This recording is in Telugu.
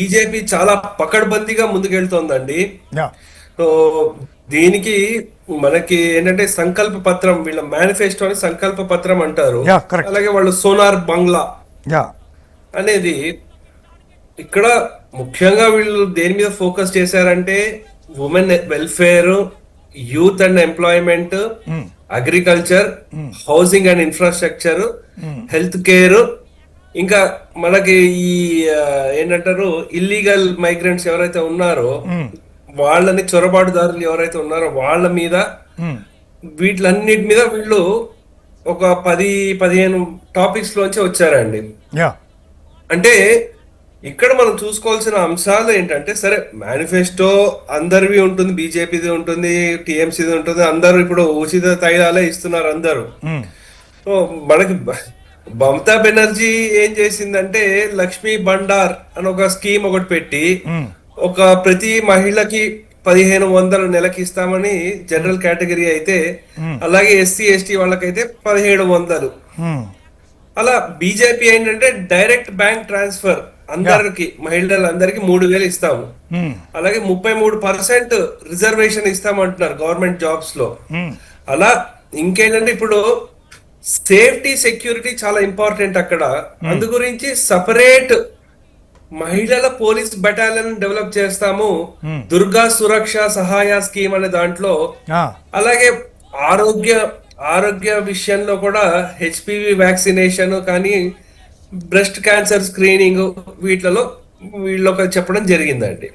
బీజేపీ చాలా పకడ్బందీగా ముందుకెళ్తోందండి. యా సో దీనికి మనకి ఏంటంటే సంకల్ప పత్రం, వీళ్ళ మేనిఫెస్టోని సంకల్ప పత్రం అంటారు. Yeah correct. అలాగే వాళ్ళు సోనార్ బంగ్లా యా అనేది ఇక్కడ ముఖ్యంగా వీళ్ళు దేని మీద ఫోకస్ చేశారంటే women welfare, youth and employment, agriculture, housing and infrastructure, health care, ఇంకా మనకి ఈ ఏంటంటారు ఇల్లీగల్ మైగ్రెంట్స్ ఎవరైతే ఉన్నారో వాళ్ళని, చొరబాటుదారులు ఎవరైతే ఉన్నారో వాళ్ళ మీద, వీటిలన్నిటి మీద వీళ్ళు ఒక 10-15 టాపిక్స్ లోంచి వచ్చారండి. యా అంటే ఇక్కడ మనం చూసుకోవాల్సిన అంశాలు ఏంటంటే, సరే మేనిఫెస్టో అందరివి ఉంటుంది, బీజేపీది ఉంటుంది, టిఎంసీది ఉంటుంది, అందరూ ఇప్పుడు ఉచిత తైలాలే ఇస్తున్నారు అందరూ. సో మనకి మమతా బెనర్జీ ఏం చేసిందంటే లక్ష్మీ బండార్ అని ఒక స్కీమ్ ఒకటి పెట్టి ఒక ప్రతి మహిళకి 1500 నెలకి ఇస్తామని జనరల్ కేటగిరీ అయితే, అలాగే ఎస్సీ ఎస్టీ వాళ్ళకైతే 1700. అలా బీజేపీ ఏంటంటే డైరెక్ట్ బ్యాంక్ ట్రాన్స్ఫర్ అందరికి, మహిళలందరికి 3000 ఇస్తాము. అలాగే 33% రిజర్వేషన్ ఇస్తామంటున్నారు గవర్నమెంట్ జాబ్స్ లో. అలా ఇంకేంటంటే ఇప్పుడు సేఫ్టీ సెక్యూరిటీ చాలా ఇంపార్టెంట్ అక్కడ. అందు గురించి సపరేట్ మహిళల పోలీస్ బెటాలియన్ డెవలప్ చేస్తాము, దుర్గా సురక్ష సహాయ స్కీమ్ అనే దాంట్లో. అలాగే ఆరోగ్య విషయంలో కూడా హెచ్పివి వ్యాక్సినేషన్ కానీ, బ్రెస్ట్ క్యాన్సర్ స్క్రీనింగ్, వీటిలో వీళ్ళు చెప్పడం జరిగిందండి.